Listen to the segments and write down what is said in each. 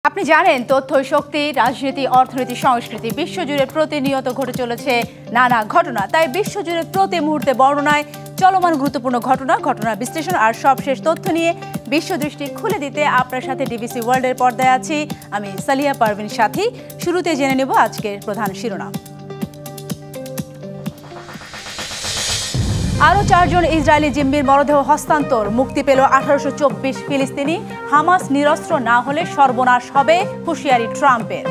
আপনি জানেন তথ্য শক্তি রাজনীতি অর্থনীতি সংস্কৃতি বিশ্বজুড়ে প্রতিনিয়ত ঘটে চলেছে নানা ঘটনা তাই বিশ্বজুড়ে প্রতি মুহূর্তে বর্ণনায় চলমান গুরুত্বপূর্ণ ঘটনার বিশ্লেষণ আর সবশেষ তথ্য নিয়ে বিশ্বদৃষ্টি খুলে দিতে আপনার সাথে ডিবিসি ওয়ার্ল্ডের পর্দায় আছি আমি সালিয়া পারভিন সাথী। শুরুতে জেনে নেব আজকের প্রধান শিরোনাম। আরও 4 জন ইসরায়েলি জিম্মির মরদেহ হস্তান্তর, মুক্তি পেল 1824 ফিলিস্তিনি। হামাস নিরস্ত্র না হলে সর্বনাশ হবে, হুঁশিয়ারি ট্রাম্পের।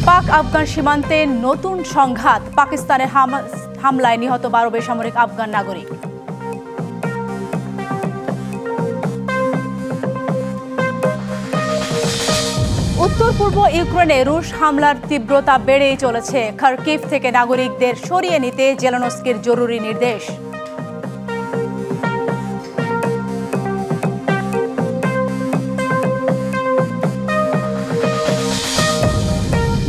পাক আফগান সীমান্তে নতুন সংঘাত, পাকিস্তানের হামলায় নিহত 12 বেসামরিক আফগান নাগরিক। উত্তর পূর্ব ইউক্রেনে রুশ হামলার তীব্রতা বেড়েই চলেছে। খার্কিভ থেকে নাগরিকদের সরিয়ে নিতে জেলেনস্কির জরুরি নির্দেশ।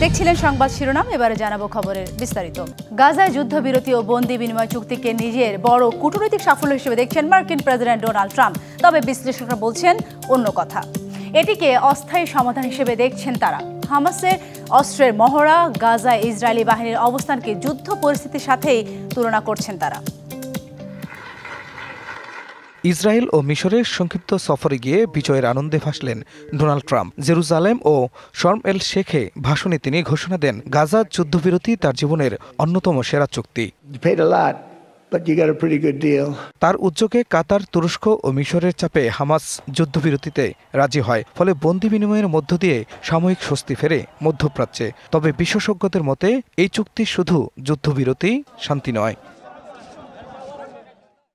দেখছিলেন সংবাদ শিরোনাম, এবারে জানাবো খবরের বিস্তারিত। গাজায় যুদ্ধবিরতি ও বন্দি বিনিময় চুক্তিকে নিজের বড় কূটনৈতিক সাফল্য হিসেবে দেখছেন মার্কিন প্রেসিডেন্ট ডোনাল্ড ট্রাম্প। তবে বিশ্লেষকরা বলছেন অন্য কথা। এটিকে অস্থায়ী সমাধান হিসেবে দেখছেন তারা। হামাসের অস্ত্রের মহড়া, গাজায় ইসরায়েলি বাহিনীর অবস্থানকে যুদ্ধ পরিস্থিতির সাথেই তুলনা করছেন তারা। ইসরায়েল ও মিশরের সংক্ষিপ্ত সফরে গিয়ে বিজয়ের আনন্দে ভাসলেন ডোনাল্ড ট্রাম্প। জেরুজালেম ও শর্ম এল শেখে ভাষণে তিনি ঘোষণা দেন গাজার যুদ্ধবিরতি তার জীবনের অন্যতম সেরা চুক্তি। তার উদ্যোগে কাতার, তুরস্ক ও মিশরের চাপে হামাস যুদ্ধবিরতিতে রাজি হয়, ফলে বন্দি বিনিময়ের মধ্য দিয়ে সাময়িক স্বস্তি ফেরে মধ্যপ্রাচ্যে। তবে বিশেষজ্ঞদের মতে এই চুক্তি শুধু যুদ্ধবিরতি, শান্তি নয়।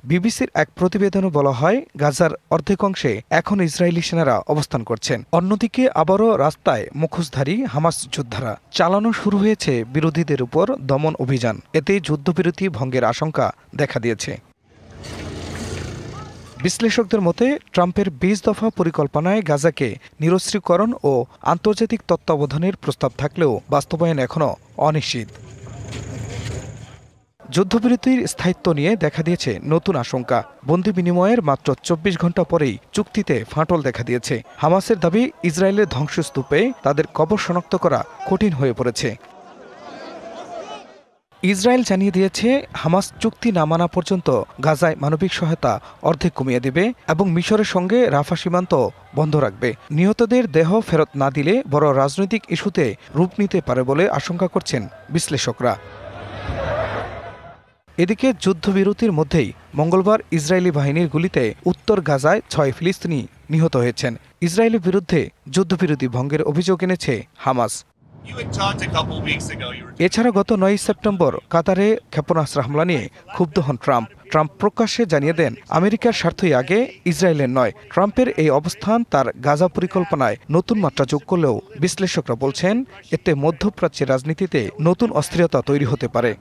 বিবিসির এক প্রতিবেদনে বলা হয় গাজার অর্ধেক অংশে এখন ইসরায়েলি সেনারা অবস্থান করছেন। অন্যদিকে আবারও রাস্তায় মুখোশধারী হামাস যোদ্ধারা। চালানো শুরু হয়েছে বিরোধীদের উপর দমন অভিযান। এতে যুদ্ধবিরতি ভঙ্গের আশঙ্কা দেখা দিয়েছে। বিশ্লেষকদের মতে ট্রাম্পের 20 দফা পরিকল্পনায় গাজাকে নিরস্ত্রীকরণ ও আন্তর্জাতিক তত্ত্বাবধানের প্রস্তাব থাকলেও বাস্তবায়ন এখনও অনিশ্চিত। যুদ্ধবিরতির স্থায়িত্ব নিয়ে দেখা দিয়েছে নতুন আশঙ্কা। বন্দি বিনিময়ের মাত্র 24 ঘন্টা পরেই চুক্তিতে ফাটল দেখা দিয়েছে। হামাসের দাবি ইসরায়েলের ধ্বংসস্তূপে তাদের কবর শনাক্ত করা কঠিন হয়ে পড়েছে। ইসরায়েল জানিয়ে দিয়েছে হামাস চুক্তি না মানা পর্যন্ত গাজায় মানবিক সহায়তা অর্ধেক কমিয়ে দেবে এবং মিশরের সঙ্গে রাফা সীমান্ত বন্ধ রাখবে। নিহতদের দেহ ফেরত না দিলে বড় রাজনৈতিক ইস্যুতে রূপ নিতে পারে বলে আশঙ্কা করছেন বিশ্লেষকরা। এদিকে যুদ্ধবিরতির মধ্যেই মঙ্গলবার ইসরায়েলি বাহিনীর গুলিতে উত্তর গাজায় 6 ফিলিস্তিনি নিহত হয়েছেন। ইসরায়েলের বিরুদ্ধে যুদ্ধবিরতি ভঙ্গের অভিযোগ এনেছে হামাস। এছাড়া গত 9 সেপ্টেম্বর কাতারে ক্ষেপণাস্ত্র হামলা নিয়ে ক্ষুব্ধ হন ট্রাম্প। ট্রাম্প প্রকাশ্যে জানিয়ে দেন আমেরিকার স্বার্থই আগে, ইসরায়েলের নয়। ট্রাম্পের এই অবস্থান তার গাজা পরিকল্পনায় নতুন মাত্রা যোগ করলেও বিশ্লেষকরা বলছেন এতে মধ্যপ্রাচ্যের রাজনীতিতে নতুন অস্থিরতা তৈরি হতে পারে।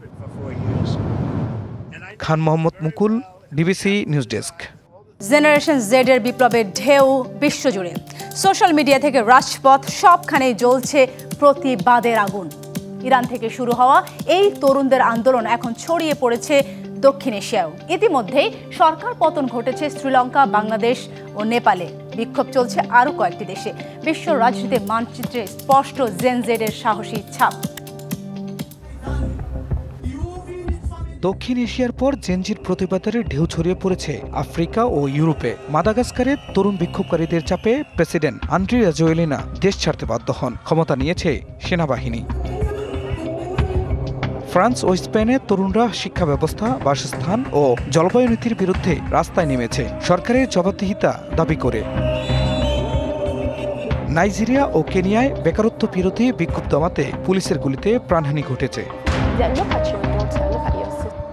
Khan Mohammad Mukul, DBC news desk. Generation Z এর বিপ্লবের ঢেউ বিশ্বজুড়ে। সোশ্যাল মিডিয়া থেকে রাজপথ সবখানেই জ্বলছে প্রতিবাদের আগুন। ইরান থেকে শুরু হওয়া এই তরুণদের আন্দোলন এখন ছড়িয়ে পড়েছে দক্ষিণ এশিয়াও। ইতিমধ্যেই সরকার পতন ঘটেছে শ্রীলঙ্কা, বাংলাদেশ ও নেপালে। বিক্ষোভ চলছে আরও কয়েকটি দেশে। বিশ্ব রাজনীতির মানচিত্রে স্পষ্ট জেন জেড এর সাহসী ছাপ। দক্ষিণ এশিয়ার পর জেনজির প্রতিবাদের ঢেউ ছড়িয়ে পড়েছে আফ্রিকা ও ইউরোপে। মাদাগাস্কারের তরুণ বিক্ষোভকারীদের চাপে প্রেসিডেন্ট আন্দ্রি রাজোয়েলিনা দেশ ছাড়তে বাধ্য হন। ক্ষমতা নিয়েছে সেনাবাহিনী। ফ্রান্স ও স্পেনে তরুণরা শিক্ষা ব্যবস্থা, বাসস্থান ও জলবায়ু নীতির বিরুদ্ধে রাস্তায় নেমেছে সরকারের জবাবদিহিতা দাবি করে। নাইজেরিয়া ও কেনিয়ায় বেকারত্ব বিরোধী বিক্ষোভ দমাতে পুলিশের গুলিতে প্রাণহানি ঘটেছে।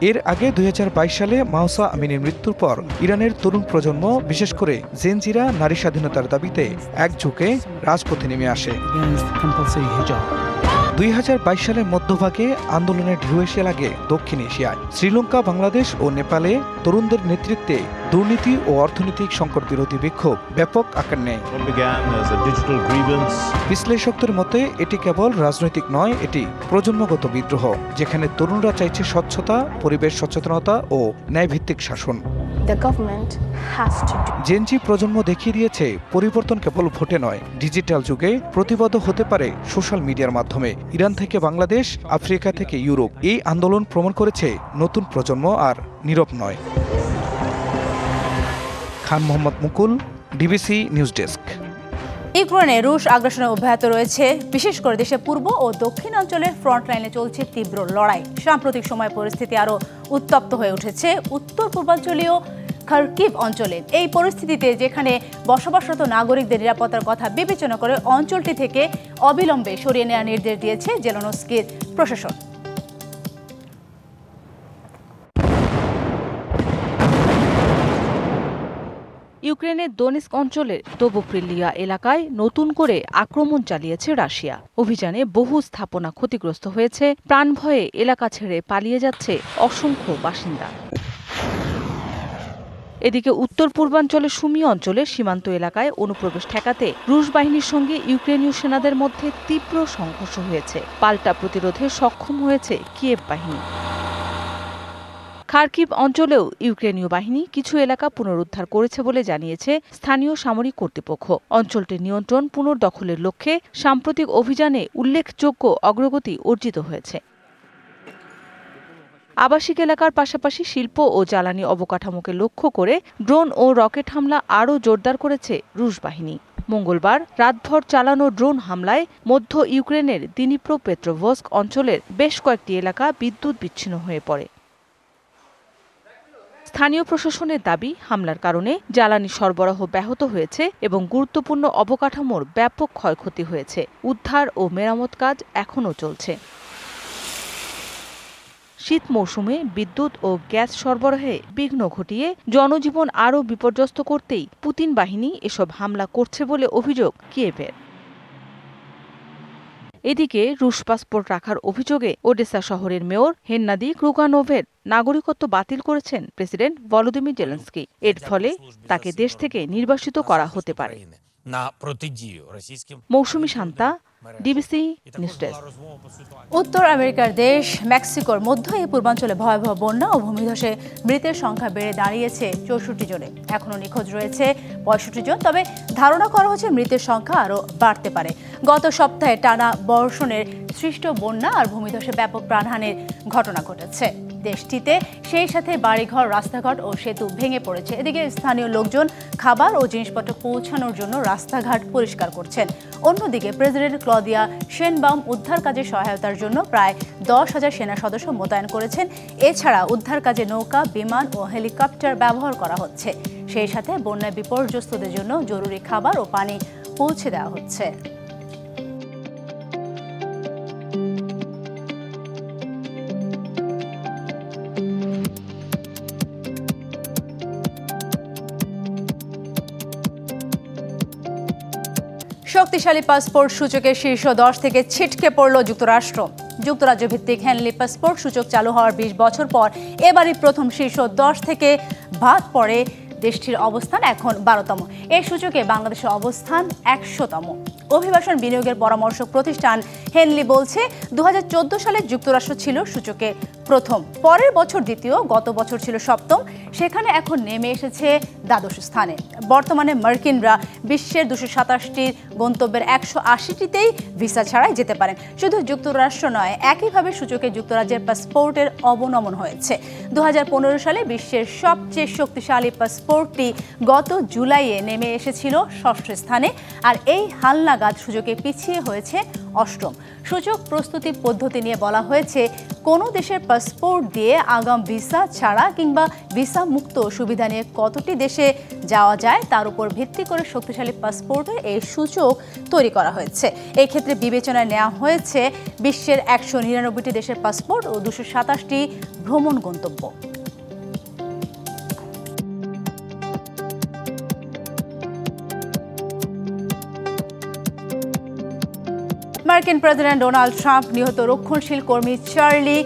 এর আগে 2022 সালে মাহসা আমিনের মৃত্যুর পর ইরানের তরুণ প্রজন্ম, বিশেষ করে জেনজিরা নারী স্বাধীনতার দাবিতে একযোগে রাজপথে নেমে আসে। 2022 সালের মধ্যভাগে আন্দোলনের ঢেউ এসে লাগে দক্ষিণ এশিয়ায়। শ্রীলঙ্কা, বাংলাদেশ ও নেপালে তরুণদের নেতৃত্বে দুর্নীতি ও অর্থনৈতিক সংকট বিরোধী বিক্ষোভ ব্যাপক আকার নেয়। বিশ্লেষকদের মতে এটি কেবল রাজনৈতিক নয়, এটি প্রজন্মগত বিদ্রোহ, যেখানে তরুণরা চাইছে স্বচ্ছতা, পরিবেশ সচেতনতা ও ন্যায়ভিত্তিক শাসন। The government has to do. Gen Z প্রজন্ম দেখিয়ে দিয়েছে পরিবর্তন কেবল ভোটে নয়, ডিজিটাল যুগে প্রতিবদ্ধ হতে পারে সোশ্যাল মিডিয়ার মাধ্যমে। ইরান থেকে বাংলাদেশ, আফ্রিকা থেকে ইউরোপ, এই আন্দোলন প্রমাণ করেছে নতুন প্রজন্ম আর নীরব নয়। খান Mohammad Mukul, DBC news desk. ইউক্রেনে রুশ আগ্রাসন অব্যাহত রয়েছে। বিশেষ করে দেশের পূর্ব ও দক্ষিণ অঞ্চলের ফ্রন্ট লাইনে চলছে তীব্র লড়াই। সাম্প্রতিক সময় পরিস্থিতি আরও উত্তপ্ত হয়ে উঠেছে উত্তর পূর্বাঞ্চলীয় খার্কিভ অঞ্চলে। এই পরিস্থিতিতে যেখানে বসবাসরত নাগরিকদের নিরাপত্তার কথা বিবেচনা করে অঞ্চলটি থেকে অবিলম্বে সরিয়ে নেওয়ার নির্দেশ দিয়েছে জেলেনস্কির প্রশাসন। ইউক্রেনের দোনেস্ক অঞ্চলের তোবোপ্রিলিয়া এলাকায় নতুন করে আক্রমণ চালিয়েছে রাশিয়া। অভিযানে বহু স্থাপনা ক্ষতিগ্রস্ত হয়েছে, প্রাণভয়ে এলাকা ছেড়ে পালিয়ে যাচ্ছে অসংখ্য বাসিন্দা। এদিকে উত্তর পূর্বাঞ্চলের সুমি অঞ্চলের সীমান্ত এলাকায় অনুপ্রবেশ ঠেকাতে রুশ বাহিনীর সঙ্গে ইউক্রেনীয় সেনাদের মধ্যে তীব্র সংঘর্ষ হয়েছে। পাল্টা প্রতিরোধে সক্ষম হয়েছে কিয়েভ বাহিনী। খার্কিভ অঞ্চলেও ইউক্রেনীয় বাহিনী কিছু এলাকা পুনরুদ্ধার করেছে বলে জানিয়েছে স্থানীয় সামরিক কর্তৃপক্ষ। অঞ্চলটির নিয়ন্ত্রণ পুনর্দখলের লক্ষ্যে সাম্প্রতিক অভিযানে উল্লেখযোগ্য অগ্রগতি অর্জিত হয়েছে। আবাসিক এলাকার পাশাপাশি শিল্প ও জ্বালানি অবকাঠামোকে লক্ষ্য করে ড্রোন ও রকেট হামলা আরও জোরদার করেছে রুশ বাহিনী। মঙ্গলবার রাতভর চালানো ড্রোন হামলায় মধ্য ইউক্রেনের দিনিপ্রোপেট্রোভস্ক অঞ্চলের বেশ কয়েকটি এলাকা বিদ্যুৎ বিচ্ছিন্ন হয়ে পড়ে। স্থানীয় প্রশাসনের দাবি, হামলার কারণে জ্বালানি সরবরাহ ব্যাহত হয়েছে এবং গুরুত্বপূর্ণ অবকাঠামোর ব্যাপক ক্ষয়ক্ষতি হয়েছে। উদ্ধার ও মেরামত কাজ এখনও চলছে। শীত মৌসুমে বিদ্যুৎ ও গ্যাস সরবরাহে বিঘ্ন ঘটিয়ে জনজীবন আরও বিপর্যস্ত করতেই পুতিন বাহিনী এসব হামলা করছে বলে অভিযোগ কিয়েভের। এদিকে রুশ পাসপোর্ট রাখার অভিযোগে ওডেসা শহরের মেয়র হেন্নাদি ক্রুগানোভের নাগরিকত্ব বাতিল করেছেন প্রেসিডেন্ট ভলোদিমির জেলেনস্কি। এর ফলে তাকে দেশ থেকে নির্বাসিত করা হতে পারে। মৌসুমী শান্তা, ডিবিসি নিউজ ডেস্ক। উত্তর আমেরিকার দেশ মেক্সিকোর মধ্য এই পূর্বাঞ্চলে ভয়াবহ বন্যা ও ভূমিধসে মৃতের সংখ্যা বেড়ে দাঁড়িয়েছে 64 জনে। এখনও নিখোঁজ রয়েছে 65 জন, তবে ধারণা করা হচ্ছে মৃতের সংখ্যা আরও বাড়তে পারে। গত সপ্তাহে টানা বর্ষণের সৃষ্ট বন্যা আর ভূমিধসে ব্যাপক প্রাণহানির ঘটনা ঘটেছে দেশটিতে। সেই সাথে বাড়িঘর, রাস্তাঘাট ও সেতু ভেঙে পড়েছে। এদিকে স্থানীয় লোকজন খাবার ও জিনিসপত্র পৌঁছানোর জন্য রাস্তাঘাট পরিষ্কার করছেন। অন্যদিকে প্রেসিডেন্ট ক্লদিয়া শেনবাউম উদ্ধার কাজে সহায়তার জন্য প্রায় 10,000 সেনা সদস্য মোতায়েন করেছেন। এছাড়া উদ্ধার কাজে নৌকা, বিমান ও হেলিকপ্টার ব্যবহার করা হচ্ছে। সেই সাথে বন্যায় বিপর্যস্তদের জন্য জরুরি খাবার ও পানি পৌঁছে দেওয়া হচ্ছে। শক্তিশালী পাসপোর্ট সূচকের শীর্ষ 10 থেকে ছিটকে পড়ল যুক্তরাষ্ট্র। যুক্তরাজ্য ভিত্তিক হ্যানলি পাসপোর্ট সূচক চালু হওয়ার 20 বছর পর এবারই প্রথম শীর্ষ 10 থেকে বাদ পড়ে দেশটির অবস্থান এখন 12তম। এই সূচকে বাংলাদেশের অবস্থান 100তম। অভিবাসন বিনিয়োগের পরামর্শক প্রতিষ্ঠান হেনলি বলছে 2014 সালে যুক্তরাষ্ট্র ছিল সূচকে প্রথম, পরের বছর দ্বিতীয়, গত বছর ছিল সপ্তম, সেখানে এখন নেমে এসেছে দ্বাদশ স্থানে। বর্তমানে মার্কিনরা বিশ্বের 227টির গন্তব্যের 180টিতেই ভিসা ছাড়াই যেতে পারেন। শুধু যুক্তরাষ্ট্র নয়, একইভাবে সূচকে যুক্তরাজ্যের পাসপোর্টের অবনমন হয়েছে। 2015 সালে বিশ্বের সবচেয়ে শক্তিশালী পাসপোর্টটি গত জুলাইয়ে নেমে এসেছিল 6ষ্ঠ স্থানে, আর এই হালনাগাদ সূচকে পিছিয়ে হয়েছে 8ম। সূচক প্রস্তুতি পদ্ধতি নিয়ে বলা হয়েছে, কোনো দেশের পাসপোর্ট দিয়ে আগাম ভিসা ছাড়া কিংবা ভিসা মুক্ত সুবিধা নিয়ে কতটি দেশে যাওয়া যায় তার উপর ভিত্তি করে শক্তিশালী পাসপোর্টের এই সূচক তৈরি করা হয়েছে। এই ক্ষেত্রে বিবেচনায় নেওয়া হয়েছে বিশ্বের 199টি দেশের পাসপোর্ট ও 227টি ভ্রমণ গন্তব্য। মার্কিন প্রেসিডেন্ট ডোনাল্ড ট্রাম্প নিহত রক্ষণশীল কর্মী চার্লি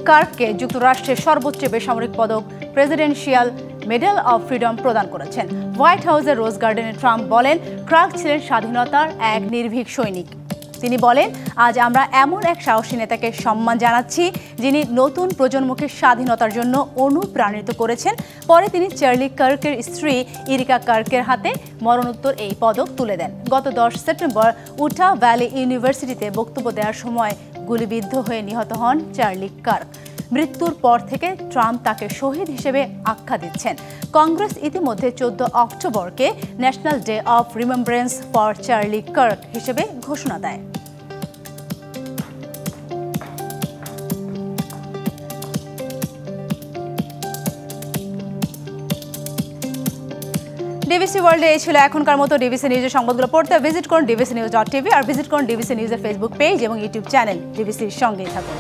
কার্ককে যুক্তরাষ্ট্রের সর্বোচ্চ বেসামরিক পদক প্রেসিডেন্সিয়াল মেডেল অব ফ্রিডম প্রদান করেছেন। হোয়াইট হাউসের রোজ গার্ডেনে ট্রাম্প বলেন, কার্ক ছিলেন স্বাধীনতার এক নির্ভীক সৈনিক। তিনি বলেন, আজ আমরা এমন এক সাহসী নেতাকে সম্মান জানাচ্ছি যিনি নতুন প্রজন্মকে স্বাধীনতার জন্য অনুপ্রাণিত করেছেন। পরে তিনি চার্লি কার্কের স্ত্রী ইরিকা কার্কের হাতে মরণোত্তর এই পদক তুলে দেন। গত 10 সেপ্টেম্বর উটা ভ্যালি ইউনিভার্সিটিতে বক্তব্য দেওয়ার সময় গুলিবিদ্ধ হয়ে নিহত হন চার্লি কার্ক। মৃত্যুর পর থেকে ট্রাম্প তাকে শহীদ হিসেবে আখ্যা দিচ্ছেন। কংগ্রেস ইতিমধ্যে 14 অক্টোবরকে national day of remembrance for Charlie Kirk হিসেবে ঘোষণা দেয়। ডিবিসি ওয়ার্ল্ডে এই ছিল এখনকার মতো। ডিবিসি নিউজের সংবাদগুলো পড়তে ভিজিট করুন dbcnews.tv আর ভিজিট করুন ডিবিসি নিউজের ফেসবুক পেজ এবং ইউটিউব চ্যানেল। ডিবিসির সঙ্গেই থাকুন।